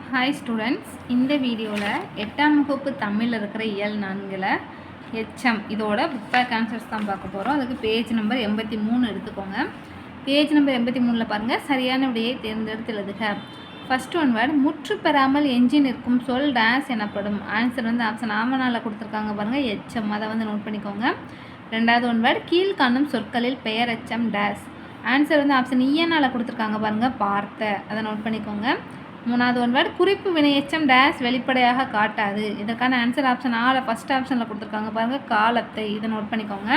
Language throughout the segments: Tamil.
ஹாய் ஸ்டூடெண்ட்ஸ், இந்த வீடியோவில் 8ஆம் வகுப்பு தமிழில் இருக்கிற இயல் 4ல் எச்சம் இதோட புக் பேக் ஆன்சர்ஸ் தான் பார்க்க போகிறோம். அதுக்கு பேஜ் நம்பர் 83 எடுத்துக்கோங்க. பேஜ் நம்பர் 83ல் பாருங்கள், சரியான விடையை தேர்ந்தெடுத்து எழுதுக. ஃபர்ஸ்ட் ஒன் வேர்டு, முற்று பெறாமல் எஞ்சி நிற்கும் சொல் டேஸ் எனப்படும். ஆன்சர் வந்து ஆப்ஷன் ஆவணாவில் கொடுத்துருக்காங்க பாருங்கள், எச்சம். அதை வந்து நோட் பண்ணிக்கோங்க. ரெண்டாவது ஒன் வேர்டு, கீழ்காணும் சொற்களில் பெயர் எச்சம் டேஸ். ஆன்சர் வந்து ஆப்ஷன் ஈயனால் கொடுத்துருக்காங்க பாருங்கள், பார்த்த. அதை நோட் பண்ணிக்கோங்க. மூணாவது ஒன் வேர்டு, குறிப்பு வினையெச்சம் டேஸ் வெளிப்படையாக காட்டாது. இதற்கான ஆன்சர் ஆப்ஷன் ஆல ஃபஸ்ட் ஆப்ஷனில் கொடுத்துருக்காங்க பாருங்கள், காலத்தை. இதை நோட் பண்ணிக்கோங்க.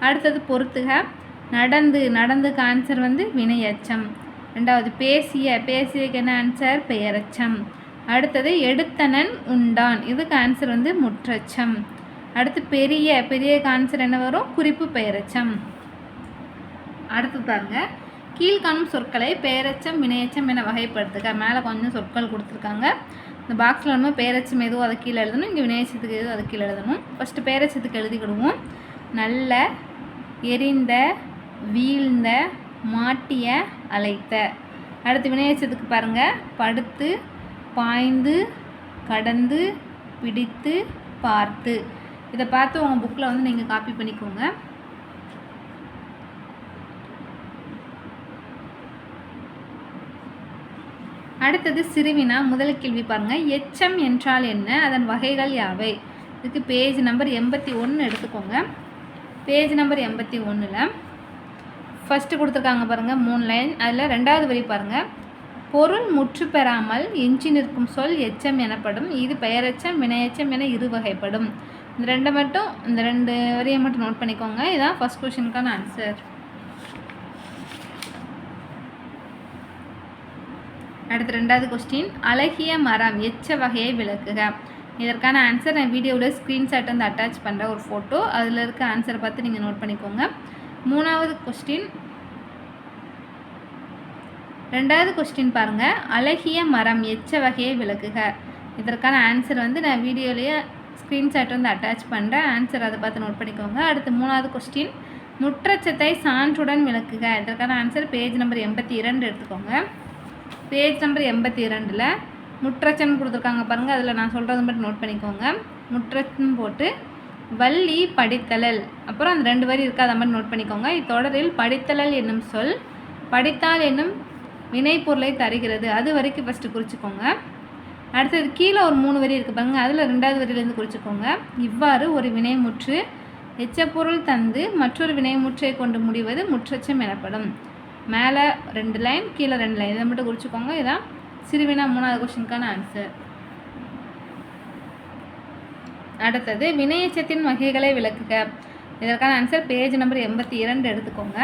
அடுத்தது பொறுத்துக. நடந்துக்கு ஆன்சர் வந்து வினையெச்சம். ரெண்டாவது பேசியக்கு என்ன ஆன்சர், பெயரெச்சம். அடுத்தது எடுத்தனன் உண்டான், இதுக்கு ஆன்சர் வந்து முற்றெச்சம். அடுத்து பெரியக்கு ஆன்சர் என்ன வரும், குறிப்பு பெயரெச்சம். அடுத்து பாருங்க, கீழ்காணும் சொற்களை பெயரெச்சம் வினையெச்சம் என வகைப்படுத்துக. மேலே கொஞ்சம் சொற்கள் கொடுத்துருக்காங்க. இந்த பாக்ஸில் வந்து பெயரெச்சம் எதுவும் அதை கீழே எழுதணும், இங்கே வினையெச்சத்துக்கு எதுவும் அதை கீழே எழுதணும். ஃபஸ்ட்டு பெயரெச்சத்துக்கு எழுதிக்கிடுவோம். நல்ல, எரிந்த, வீழ்ந்த, மாட்டிய, அழைத்த. அடுத்து வினையெச்சத்துக்கு பாருங்கள், படுத்து, பாய்ந்து, கடந்து, பிடித்து, பார்த்து. இதை பார்த்து உங்கள் புக்கில் வந்து நீங்கள் காப்பி பண்ணிக்கோங்க. அடுத்தது சிறுவினா. முதல் கேள்வி பாருங்கள், எச்சம் என்றால் என்ன, அதன் வகைகள் யாவை. இதுக்கு பேஜ் நம்பர் 81 எடுத்துக்கோங்க. பேஜ் நம்பர் 81ல் ஃபஸ்ட்டு கொடுத்துருக்காங்க பாருங்கள், 3 லைன். அதில் ரெண்டாவது வரி பாருங்கள், பொருள் முற்று பெறாமல் எஞ்சி நிற்கும் சொல் எச்சம் எனப்படும். இது பெயரெச்சம் வினையெச்சம் என இரு வகைப்படும். இந்த ரெண்டு வரியை மட்டும் நோட் பண்ணிக்கோங்க. இதுதான் ஃபஸ்ட் கொஷினுக்கான ஆன்சர். அடுத்து ரெண்டாவது கொஸ்டின், அழகிய மரம் எச்ச வகையை விளக்குக. இதற்கான ஆன்சர் நான் வீடியோவில் ஸ்க்ரீன்ஷாட் வந்து அட்டாச் பண்ணுறேன், ஒரு ஃபோட்டோ. அதில் இருக்க ஆன்சரை பார்த்து நீங்கள் நோட் பண்ணிக்கோங்க. ரெண்டாவது கொஸ்டின் பாருங்கள், அழகிய மரம் எச்ச வகையை விளக்குக. இதற்கான ஆன்சர் வந்து நான் வீடியோலேயே ஸ்க்ரீன்ஷாட் வந்து அட்டாச் பண்ணுறேன், ஆன்சர் அதை பார்த்து நோட் பண்ணிக்கோங்க. அடுத்து மூணாவது கொஸ்டின், முற்றச்சத்தை சான்றுடன் விளக்குக. இதற்கான ஆன்சர் பேஜ் நம்பர் 82 எடுத்துக்கோங்க. பேஜ் நம்பர் 82ல் முற்றச்சம் கொடுத்துருக்காங்க பாருங்கள், அதில் நான் சொல்கிறது மட்டும் நோட் பண்ணிக்கோங்க. முற்றச்சம் போட்டு வள்ளி படித்தலல், அப்புறம் அந்த 2 வரி இருக்குது, அதை மட்டும் நோட் பண்ணிக்கோங்க. இத்தொடரில் படித்தலல் என்னும் சொல் படித்தால் என்னும் வினைப்பொருளை தருகிறது. அது வரைக்கும் ஃபஸ்ட்டு குறிச்சிக்கோங்க. அடுத்தது கீழே ஒரு 3 வரி இருக்குது பாருங்கள், அதில் 2வது வரியிலேருந்து குறிச்சிக்கோங்க. இவ்வாறு ஒரு வினைமுற்று எச்சப்பொருள் தந்து மற்றொரு வினைமுற்றை கொண்டு முடிவது முற்றச்சம் எனப்படும். மேலே 2 லைன், கீழே 2 லைன், இதை மட்டும் குறிச்சிக்கோங்க. இதான் சிறுவினா 3வது கொஸ்டினுக்கான ஆன்சர். அடுத்தது வினையெச்சத்தின் வகைகளை விளக்குக. இதற்கான ஆன்சர் பேஜ் நம்பர் 82 எடுத்துக்கோங்க.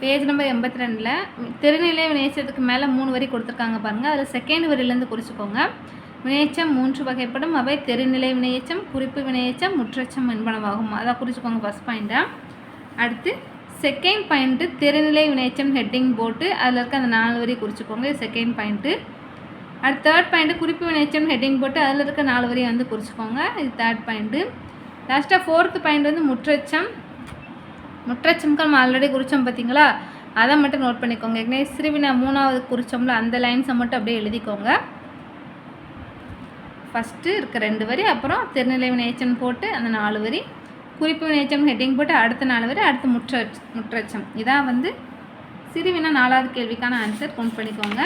பேஜ் நம்பர் 82ல் திருநிலை வினையெச்சத்துக்கு மேலே 3 வரி கொடுத்துருக்காங்க பாருங்கள், அதில் செகண்ட் வரியிலேருந்து குறிச்சிக்கோங்க. வினையெச்சம் 3 வகைப்படும். அவை தெருநிலை வினையெச்சம், குறிப்பு வினையெச்சம், முற்றச்சம் என்பனவாகும். அதை குறிச்சிக்கோங்க ஃபஸ்ட் பாயிண்ட்டாக. அடுத்து செகண்ட் பாயிண்ட்டு தெருநிலை வினையெச்சம் ஹெட்டிங் போட்டு அதில் இருக்க அந்த 4 வரி குறிச்சிக்கோங்க, இது செகண்ட் பாயிண்ட்டு. அடுத்து தேர்ட் பாயிண்ட்டு குறிப்பு வினையெச்சம் ஹெட்டிங் போட்டு அதில் இருக்க 4 வரியை வந்து குறிச்சிக்கோங்க, இது தேர்ட் பாயிண்ட்டு. லாஸ்ட்டாக ஃபோர்த்து பாயிண்ட் வந்து முற்றச்சம்க்கு நம்ம ஆல்ரெடி குறித்தோம் பார்த்தீங்களா, அதை மட்டும் நோட் பண்ணிக்கோங்க. ஏற்கனவே சிறுவினா 3வது குறித்தோம்ல, அந்த லைன்ஸை மட்டும் அப்படியே எழுதிக்கோங்க. ஃபஸ்ட்டு இருக்க 2 வரி, அப்புறம் தெருநிலை வினையெச்சம் போட்டு அந்த 4 வரி, குறிப்பு வினையெச்சம் ஹெட்டிங் போட்டு அடுத்த 4 வரி, அடுத்து முற்றச்சம். இதான் வந்து சிறுவினா 4வது கேள்விக்கான ஆன்சர். கவுண்ட் பண்ணிக்கோங்க.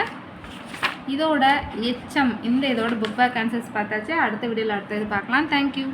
இதோட எச்சம் இதோட புக் பேக் ஆன்சர்ஸ் பார்த்தாச்சு. அடுத்த வீடியோவில் அடுத்தது பார்க்கலாம். தேங்க்யூ.